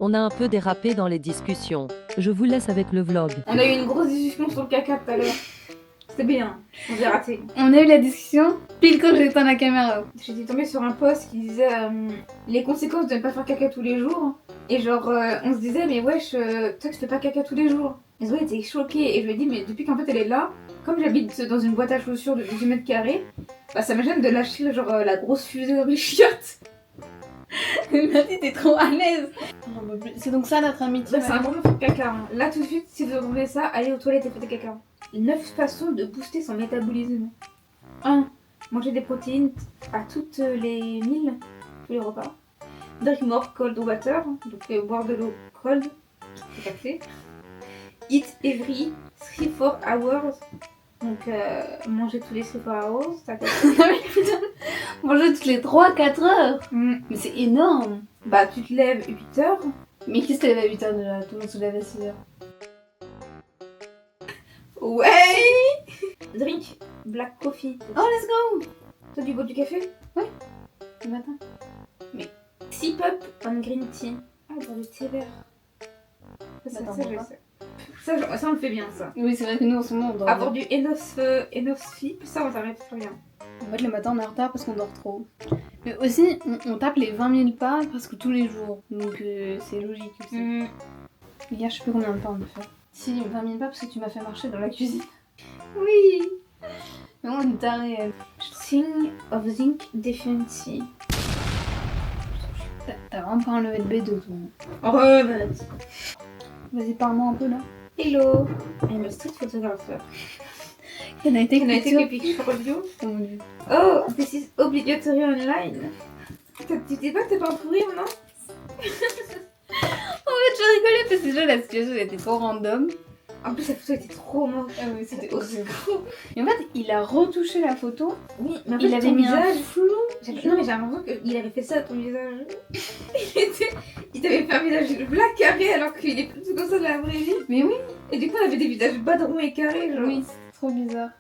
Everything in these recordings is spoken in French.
On a un peu dérapé dans les discussions. Je vous laisse avec le vlog. On a eu une grosse discussion sur le caca tout à l'heure. C'était bien, on s'est raté. On a eu la discussion pile quand j'ai éteint la caméra. J'étais tombée sur un post qui disait les conséquences de ne pas faire caca tous les jours. Et genre, on se disait, mais wesh, toi tu fais pas caca tous les jours. Et Zoé était choquée et je lui ai dit, mais depuis qu'en fait elle est là, comme j'habite dans une boîte à chaussures de 18 mètres carrés, bah ça me gêne de lâcher genre la grosse fusée dans mes chiottes. Elle m'a dit, t'es trop à l'aise. C'est donc ça notre amitié. Bah, c'est un moment de faire caca. Hein. Là tout de suite, si vous entendez ça, allez aux toilettes et faites caca. 9 façons de booster son métabolisme. 1. Manger des protéines à toutes les 1000, tous les repas. Drink more cold water, donc boire de l'eau cold, c'est capté. Eat every 3-4 hours, donc manger tous les 3-4 hours, ça capté. Manger toutes les 3-4 heures. Mm. Mais c'est énorme. Bah tu te lèves 8 heures. Mais qui se lève à 8 heures déjà? Tout le monde se lève à 6 heures. Ouais. Drink black coffee. Oh, let's go. Toi tu bois du café? Le matin. Sip up on green tea. Ah dans le thé vert. Ça, Attends, ça, je pourquoi sais. Ça on le fait bien ça. Oui, c'est vrai que nous en ce moment on dort. Avoir du Enosfip, ça on t'arrête plus rien. En fait, le matin on est en retard parce qu'on dort trop. Mais aussi, on tape les 20 000 pas presque tous les jours. Donc c'est logique aussi. Hier, je sais plus combien de pas on a fait. Si, 20 000 pas parce que tu m'as fait marcher dans la cuisine. Oui. Mais on est tarés. Thing of zinc deficiency. T'as vraiment pas un levé de B2 toi. Oh, vas-y. Vas-y, parle-moi un peu là. Hello, I'm a street photographer. Can I take Can I take a picture? picture of you? Oh mon dieu. Oh, this is obligatory online. Tu dis pas que t'es pas pour rire, non? En fait, je rigolais parce que déjà la situation était trop random. En plus, la photo était trop moche. Ah oui, c'était horrible. horrible. Et en fait, il a retouché la photo. Oui, mais en Il fait, avait ton mis un visage. flou. Non, mais j'ai l'impression qu'il avait fait ça à ton visage. Il t'avait fait un visage black carré alors qu'il est plutôt comme ça de la vraie vie. Mais oui. Et du coup, on avait des visages badrons et carrés, genre. Oui, c'est trop bizarre.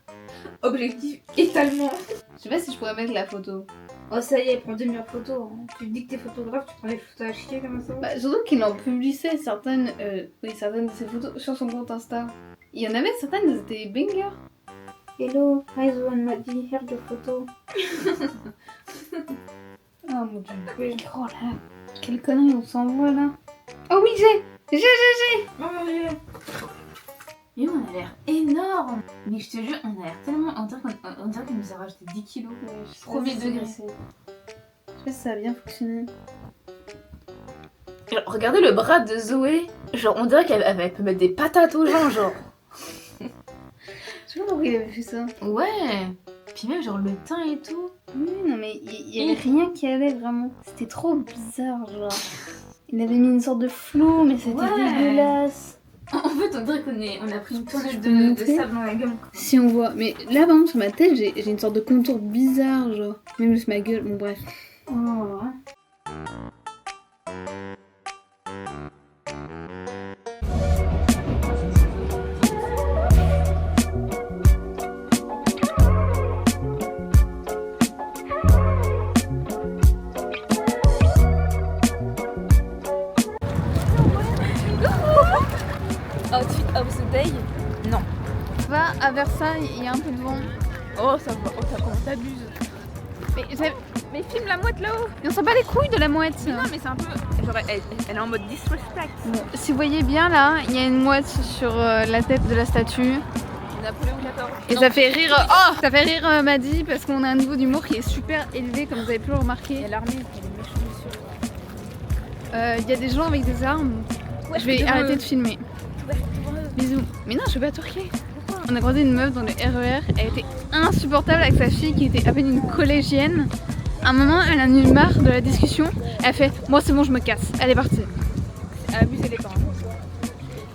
Objectif étalement. Je sais pas si je pourrais mettre la photo. Oh, ça y est, prends des meilleures photos. Hein. Tu te dis que t'es photographe, tu prends des photos à chier comme ça. Bah, surtout qu'il en publiait certaines, certaines de ses photos sur son compte Insta. Il y en avait certaines, elles étaient bangers. Hello, hi Zoan m'a dit, here de photos. Oh mon dieu. Oui. Oh là, quelle connerie on s'envoie là. Oh oui, j'ai. Maman, j'ai. Mais on a l'air énorme. Mais je te jure, on a l'air tellement. On dirait qu'on nous a rajouté 10 kilos. Premier degré. Je sais pas si ça a bien fonctionné. Alors, regardez le bras de Zoé. Genre, on dirait qu'elle peut mettre des patates aux gens, genre. Je sais pas pourquoi il avait fait ça. Ouais. Puis même, genre, le teint et tout. Oui, non mais il y avait rien qui allait vraiment. C'était trop bizarre, genre. Il avait mis une sorte de flou, mais c'était Ouais. dégueulasse. En fait, on dirait on a pris une tournée Je de peux montrer sable dans la gueule. Si on voit, mais là par exemple sur ma tête j'ai une sorte de contour bizarre, genre. Même juste ma gueule, bon bref. Oh. Outfit of the day? Non. Va à Versailles, il y a un peu de vent. Oh, ça va. Oh, comment t'abuses. Mais filme la mouette là-haut. Mais on s'en bat les couilles de la mouette. Non, mais c'est un peu. Genre, elle est en mode disrespect. Bon, si vous voyez bien là, il y a une mouette sur la tête de la statue. Napoléon XIV. Et ça fait rire. Oh, ça fait rire Maddy parce qu'on a un niveau d'humour qui est super élevé comme vous avez pu le Il y remarquer. a l'armée, il y a les méchants. Il y a des gens avec des armes. Ouais, Je vais devant arrêter eux. de filmer. Ouais, devant eux. Bisous. Mais non, je vais pas tourner. On a croisé une meuf dans le RER. Elle était insupportable avec sa fille qui était à peine une collégienne. À un moment, elle en a eu marre de la discussion. Elle fait moi c'est bon, je me casse. Elle est partie. Abuser les parents.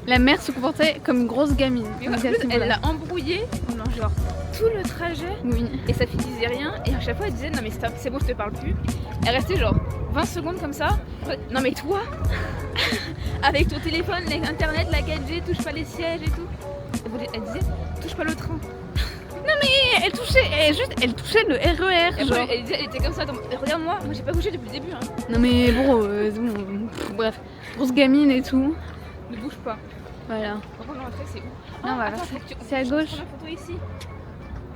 La mère se comportait comme une grosse gamine. Mais en plus, elle l'a embrouillée pendant genre tout le trajet. Oui. Et sa fille disait rien. Et à chaque fois, elle disait non, mais stop, c'est bon, je te parle plus. Elle restait genre 20 secondes comme ça. Non, mais toi, avec ton téléphone, l'internet, la 4G, touche pas les sièges et tout. Elle disait touche pas le train. Elle touchait le RER. Et Genre. elle était comme ça. Regarde-moi, moi j'ai pas bougé depuis le début. Hein. Non mais bon, c'est bon. Bref, grosse gamine et tout. Ne bouge pas. Voilà. Quand on va rentrer, c'est où? Non, on va attends, faire faut que c'est à gauche. On prend la photo ici.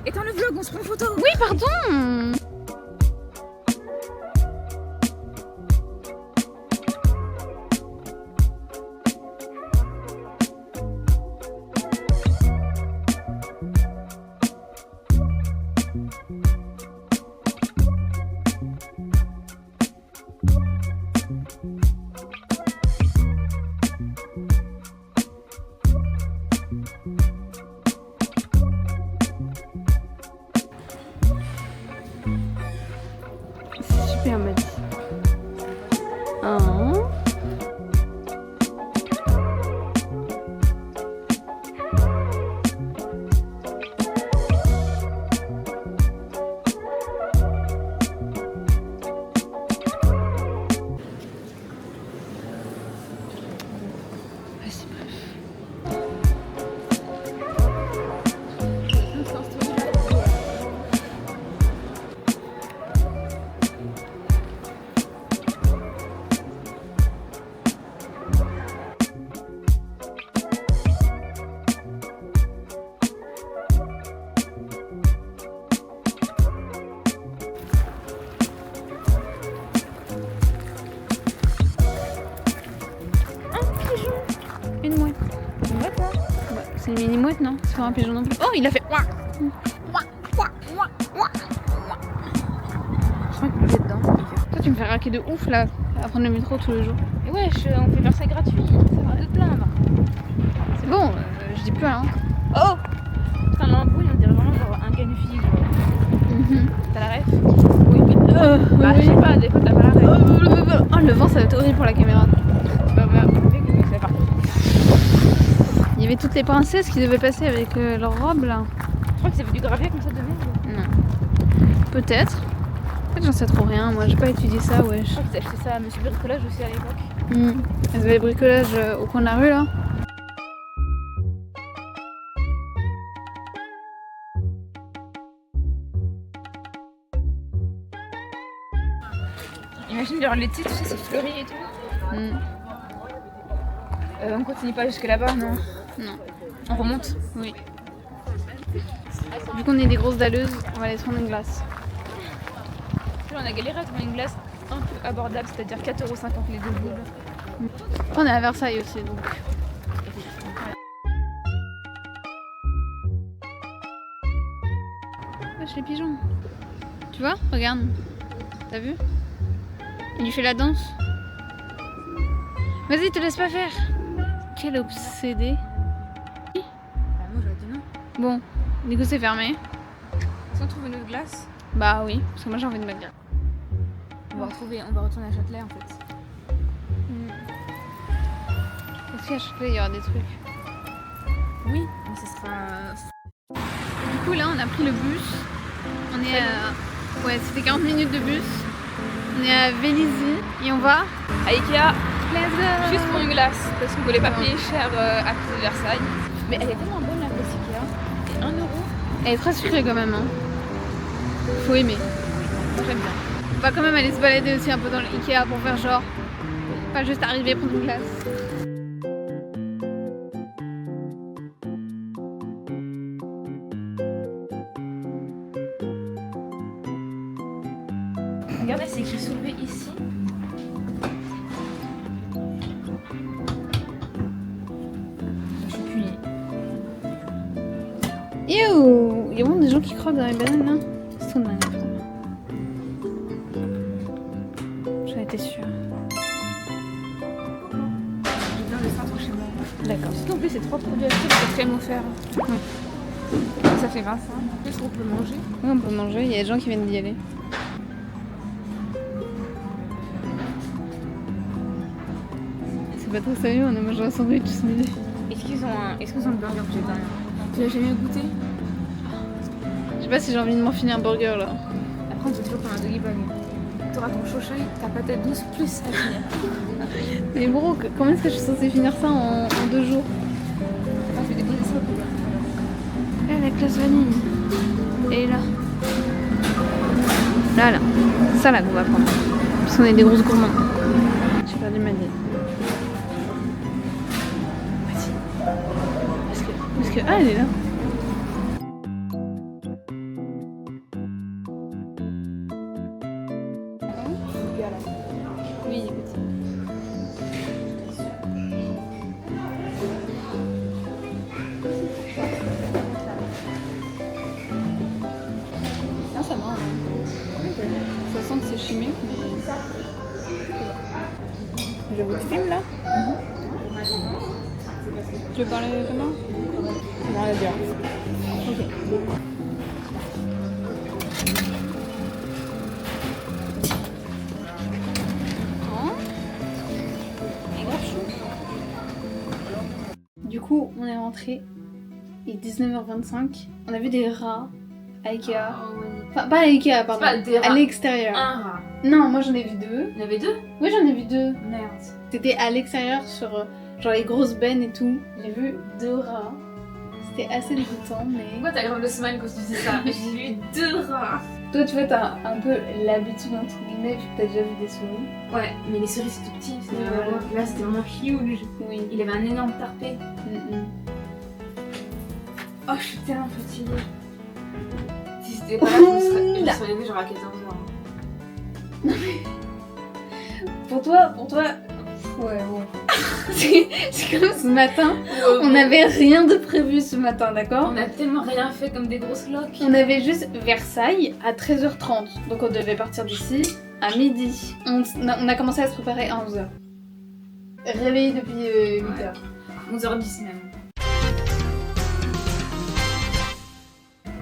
Éteins le vlog, on se prend en photo. Oui, pardon. C'est super Mathis. Oh. Vas-y, bref. Une mouette. Bah, c'est une mini mouette, non? C'est pas un pigeon non plus. Oh, il a fait. Je crois qu'il est dedans. Toi, tu me fais raquer de ouf là, à prendre le métro tous les jours. Et ouais, on fait faire ça gratuit. Ça va de te plaindre. C'est bon, je dis plus rien. Oh putain, l'embrouille, on dirait vraiment genre un gars une fille. T'as la ref? Oui, mais. Bah, je sais pas, des fois t'as pas la ref. Oh, le vent, ça va être horrible pour la caméra. Bah, c'est pas. Il y avait toutes les princesses qui devaient passer avec leur robe là. Je crois que ça fait du gravier comme ça de merde. Non. Peut-être. Peut-être j'en sais trop rien. Moi, j'ai pas étudié ça, wesh. Je crois que t'as acheté ça à Monsieur Bricolage aussi à l'époque. Elles avaient le bricolage au coin de la rue là. Imagine genre les titres, tu sais, c'est fleuri et tout. On continue pas jusque là-bas, non? Non. On remonte? Oui. Vu qu'on est des grosses dalleuses, on va aller se prendre une glace. Là, on a galéré à trouver une glace un peu abordable, c'est-à-dire 4,50€ les deux boules. On est à Versailles aussi donc. Wesh les pigeons. Tu vois? Regarde. T'as vu? Il lui fait la danse. Vas-y, te laisse pas faire. Quel obsédé. Bah, moi j'aurais dit non. Bon, du coup c'est fermé. Si on trouve une autre glace, Bah oui, parce que moi j'ai envie de ma glace. on va retourner à Châtelet en fait. Est-ce qu'à Châtelet il y aura des trucs? Oui, mais ce sera. Du coup là on a pris le bus. On est à... Ouais, c'était 40 minutes de bus. On est à Vélizy et on va À Ikea, Let's go. juste pour une glace, parce qu'on voulait pas payer cher à côté de Versailles. Mais elle est tellement bonne la glace Ikea. Et 1€. Elle est très sucrée quand même. Hein. Faut aimer. Moi j'aime bien. On va quand même aller se balader aussi un peu dans l'Ikea pour faire genre. Pas juste arriver prendre une glace. Regardez, c'est écrit soulevé ici. Je suis punie. Youh! Il y a vraiment des gens qui croient dans les bananes là. C'est trop dingue. J'en étais sûre. J'ai besoin de 5 chez moi. D'accord. Surtout en plus, c'est 3 produits achetés, le 4ème offert. Ouais. Ça fait 25. En plus, on peut manger. Oui, on peut manger, il y a des gens qui viennent d'y aller. C'est pas trop sérieux, on a mangé un sandwich ce midi. Est-ce qu'ils ont le burger végétarien? Tu l'as jamais goûté? Je sais pas si j'ai envie de m'en finir un burger là. Après, on te toujours comme un doggy bag. T'auras ton chochaï, ta patate douce plus à finir. Mais gros, comment est-ce que je suis censée finir ça en 2 jours? Attends, je vais déposer ça au poubelle. Là, la glace vanille. Elle est là. Là, là. Ça là qu'on va prendre. Parce qu'on est des grosses gourmands. Je sais pas, perdu ma ligne. Vas-y. Parce que... Ah, elle est là. Oui, il est petit. Ah, ça va. Hein. Ça sent que c'est chimique, mais... Je vous filme là. Tu veux parler comment? Non, elle est bien. Ok. Du coup, on est rentré. Il est 19h25. On a vu des rats à Ikea. Enfin, pas à Ikea, pardon. Pas des rats. À l'extérieur. Un rat. Non, moi j'en ai vu deux. Il y en avait deux? Oui, j'en ai vu deux. Merde. C'était à l'extérieur sur genre les grosses bennes et tout. J'ai vu deux rats. C'était assez dégoûtant, mais... Pourquoi t'as grave le smile quand tu dis ça? J'ai eu deux rats. Toi, tu vois, t'as un peu l'habitude, entre guillemets, vu que t'as déjà vu des souris. Ouais, mais les souris c'est tout petit. Ouais. Là c'était vraiment huge. Oui. Il avait un énorme tarpé. Oh, je suis tellement fatiguée. Si c'était pas là, je me serais levée genre à 14h. Pour toi... Ouais, bon. c'est comme ce matin, on n'avait rien de prévu ce matin, d'accord? On a tellement rien fait comme des grosses loques. On avait juste Versailles à 13h30, donc on devait partir d'ici à midi. On a commencé à se préparer à 11h. Réveillé depuis 8h. 11h10 même.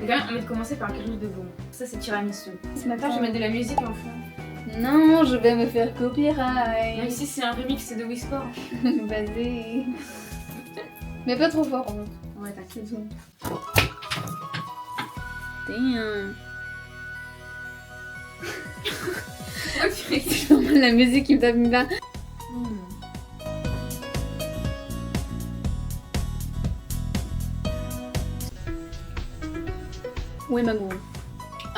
J'ai quand même envie de commencer par quelque chose de bon. Ça c'est tiramisu. Ce matin, Je vais mettre de la musique en fond. Non, je vais me faire Même copyright. si c'est un remix de Wii Sport. Vas-y. Mais pas trop fort, par contre. Ouais, t'inquiète. C'est tout. Damn. C'est vraiment la musique qui me tape bien. Ouais, ma go.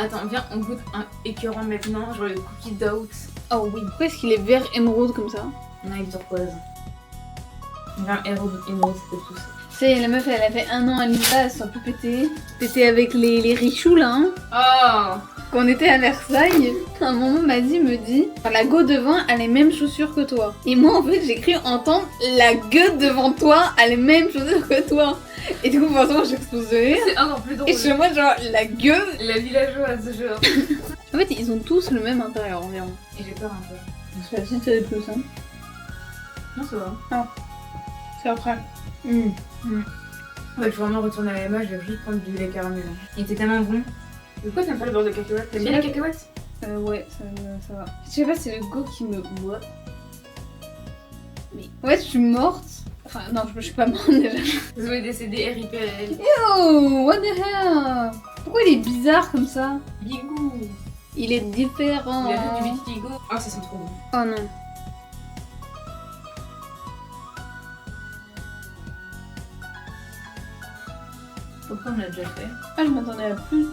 Attends, viens, on goûte un écœurant maintenant, genre le cookie d'oat. Oh oui. Pourquoi est-ce qu'il est vert émeraude comme ça? On a une turquoise. Viens, émeraude, c'était tout ça. Tu sais, la meuf, elle a fait 1 an à l'IVA, elle s'en peut péter. T'étais avec les richoux là, hein. Oh! Quand on était à Versailles, un moment me dit la go devant a les mêmes chaussures que toi. Et moi en fait j'ai cru entendre la gueule devant toi a les mêmes chaussures que toi. Et du coup forcément j'explose de rire. C'est encore plus drôle. Et chez moi genre la gueule. La villageoise, genre. En fait ils ont tous le même intérieur environ. Et j'ai peur un peu. C'est facile de plus hein. Non, ça va. C'est après. Ouais, je vais vraiment retourner à la MA, je vais juste prendre du lait caramel. Il était tellement bon. Pourquoi t'aimes pas le beurre de cacahuète? T'aimes bien les cacahuètes? Ouais, ça va. Je sais pas, c'est le go qui me boit. Mais ouais, je suis morte. Enfin, non, je suis pas morte déjà. Zoé est décédée, RIP elle. Oh, what the hell? Pourquoi il est bizarre comme ça? Bigou! Il est différent. Il a vu du Vitigo. Oh, ça sent trop bon. Oh non. Pourquoi on l'a déjà fait? Ah, je m'attendais à plus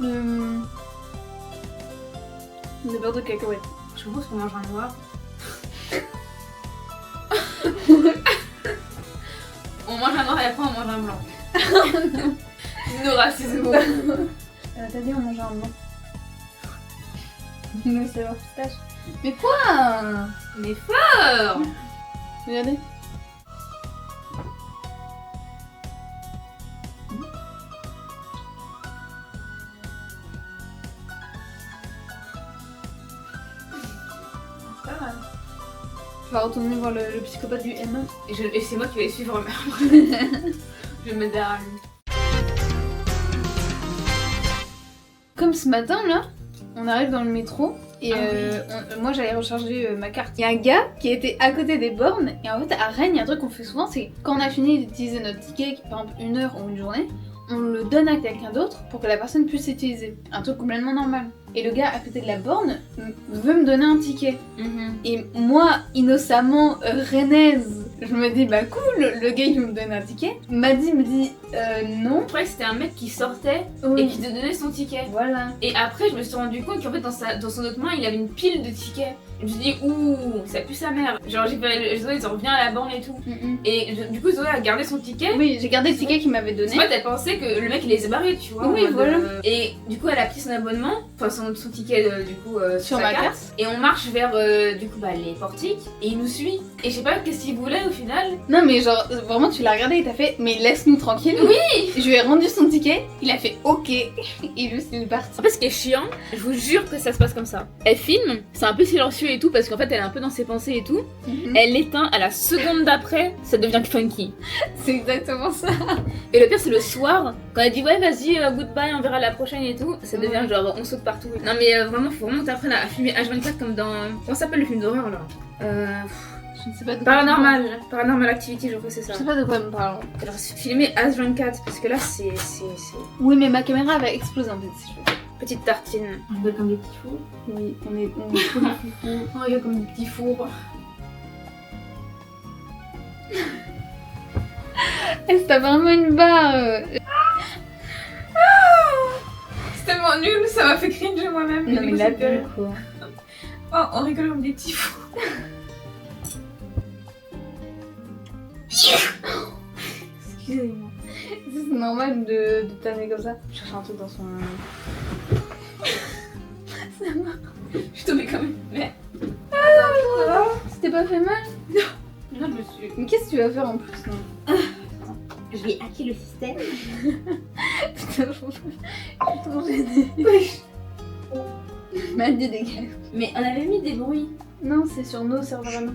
de beurre de cacahuète. Je propose qu'on mange un noir. On mange un noir et après on mange un blanc. Nora, c'est bon. T'as dit on mange un blanc. Mais c'est leur pistache. Mais quoi? Mais fort! Regardez. Pas mal. Je vais retourner voir le psychopathe du M. Et c'est moi qui vais suivre ma. Je vais me mettre derrière lui. Comme ce matin là, on arrive dans le métro et Ah moi j'allais recharger ma carte. Il y a un gars qui était à côté des bornes et en fait à Rennes il y a un truc qu'on fait souvent, c'est quand on a fini d'utiliser notre ticket, qui par exemple 1 heure ou une journée, on le donne à quelqu'un d'autre pour que la personne puisse l'utiliser. Un truc complètement normal. Et le gars à côté de la borne veut me donner un ticket. Et moi, innocemment rennaise, je me dis bah cool, le gars il me donne un ticket. Maddy me dit non. Je croyais que c'était un mec qui sortait et Oui. qui te donnait son ticket. Voilà. Et après, je me suis rendu compte qu'en fait, dans son autre main, il avait une pile de tickets. Je dis ouh, ça pue sa mère. Genre j'ai fait Zoé, ils revient à la borne et tout. Et du coup Zoé a gardé son ticket. Oui, j'ai gardé le ticket qu'il m'avait donné. En fait, elle pensait que le mec il les a barrés, tu vois. Oui, voilà. Et du coup, elle a pris son abonnement, enfin son ticket du coup Sur sa ma carte. carte. Et on marche vers du coup les portiques et il nous suit. Et je sais pas qu'est-ce qu'il voulait au final. Non mais genre vraiment tu l'as regardé et t'as fait mais laisse-nous tranquille. Oui. Je lui ai rendu son ticket, il a fait ok et juste il est parti. En fait, ce qui est chiant, je vous jure que ça se passe comme ça. Elle filme, c'est un peu silencieux et tout parce qu'en fait, elle est un peu dans ses pensées et tout. Elle l'éteint à la seconde d'après, ça devient funky. C'est exactement ça. Et le pire, c'est le soir, quand elle dit ouais, vas-y, goodbye, on verra la prochaine et tout, ça devient genre on saute partout. Non, mais vraiment, faut vraiment t'apprendre à filmer H24 comme dans. Comment s'appelle le film d'horreur là Je ne sais pas de quoi Paranormal Activity, je crois que c'est ça. Je sais pas de quoi me parle. Alors, filmer H24 parce que là, c'est. Oui mais ma caméra va exploser en fait si je fais. Petite tartine. On rigole comme des petits fours. Oui, on est tous les foufous. On rigole comme des petits fours. Est-ce que t'as vraiment une barre C'est tellement nul, ça m'a fait cringe moi-même. Non mais la bulle quoi. Oh, on rigole comme des petits fous. Excusez-moi. C'est normal de t'amener comme ça. Je cherche un truc dans son... Ça va. Je suis tombée comme une merde. C'était pas fait mal? Non, je me suis. Mais qu'est-ce que tu vas faire en plus non? Je vais hacker le système. Putain, je suis trop gênée. Mal dit dégage. Mais on avait mis des bruits. Non, c'est sur nos serveurs à nous.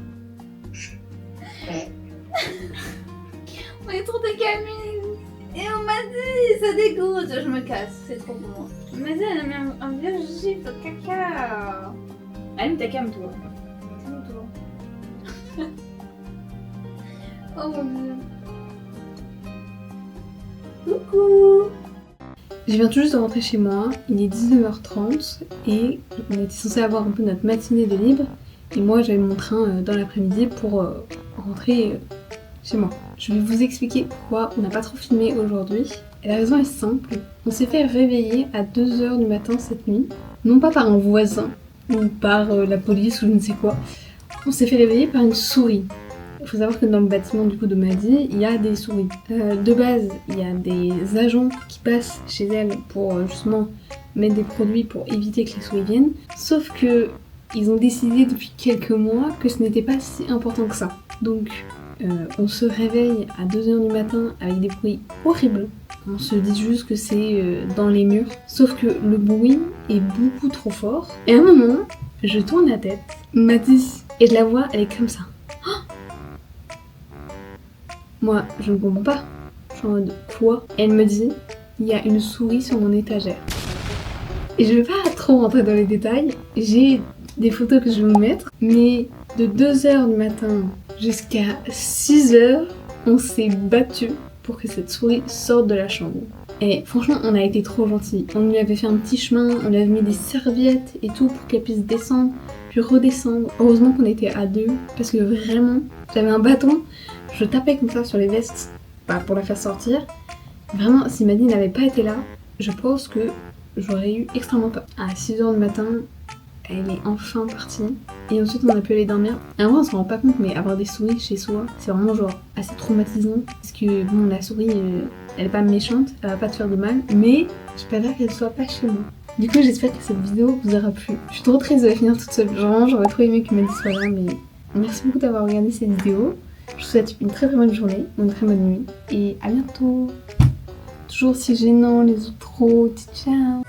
On est trop décalés. Et on m'a dit, ça dégoûte. Je me casse, c'est trop pour moi. On m'a dit, elle a mis un vieux gif de caca. Allume ta cam, toi. Oh mon dieu. Coucou. Je viens tout juste de rentrer chez moi, il est 19h30 et on était censé avoir un peu notre matinée de libre. Et moi j'avais mon train dans l'après-midi pour rentrer chez moi. Je vais vous expliquer pourquoi on n'a pas trop filmé aujourd'hui. Et la raison est simple, on s'est fait réveiller à 2h du matin cette nuit. Non pas par un voisin ou par la police ou je ne sais quoi. On s'est fait réveiller par une souris. Il faut savoir que dans le bâtiment du coup de Maddy, il y a des souris. De base, il y a des agents qui passent chez elle pour justement mettre des produits pour éviter que les souris viennent. Sauf que ils ont décidé depuis quelques mois que ce n'était pas si important que ça. Donc on se réveille à 2h du matin avec des bruits horribles. On se dit juste que c'est dans les murs. Sauf que le bruit est beaucoup trop fort. Et à un moment, je tourne la tête, Maddy, et je la vois, elle est comme ça. Moi, je ne comprends pas. Je suis en mode quoi? Elle me dit, il y a une souris sur mon étagère. Et je vais pas trop rentrer dans les détails. J'ai des photos que je vais vous mettre. Mais de 2h du matin jusqu'à 6h, on s'est battu pour que cette souris sorte de la chambre. Et franchement, on a été trop gentils. On lui avait fait un petit chemin, on lui avait mis des serviettes et tout pour qu'elle puisse descendre, puis redescendre. Heureusement qu'on était à deux, parce que vraiment, j'avais un bâton. Je tapais comme ça sur les vestes pour la faire sortir. Vraiment, si Maddy n'avait pas été là, je pense que j'aurais eu extrêmement peur. À 6h du matin, elle est enfin partie. Et ensuite, on a pu aller dormir. Et en vrai, on s'en rend pas compte, mais avoir des souris chez soi, c'est vraiment genre assez traumatisant. Parce que bon, la souris, elle est pas méchante, elle va pas te faire de mal. Mais je préfère qu'elle soit pas chez moi. Du coup, j'espère que cette vidéo vous aura plu. Je suis trop triste de la finir toute seule. Genre, j'aurais trop aimé que Maddy soit là, mais merci beaucoup d'avoir regardé cette vidéo. Je vous souhaite une très bonne journée, une très bonne nuit et à bientôt. Toujours si gênant les outros, ciao.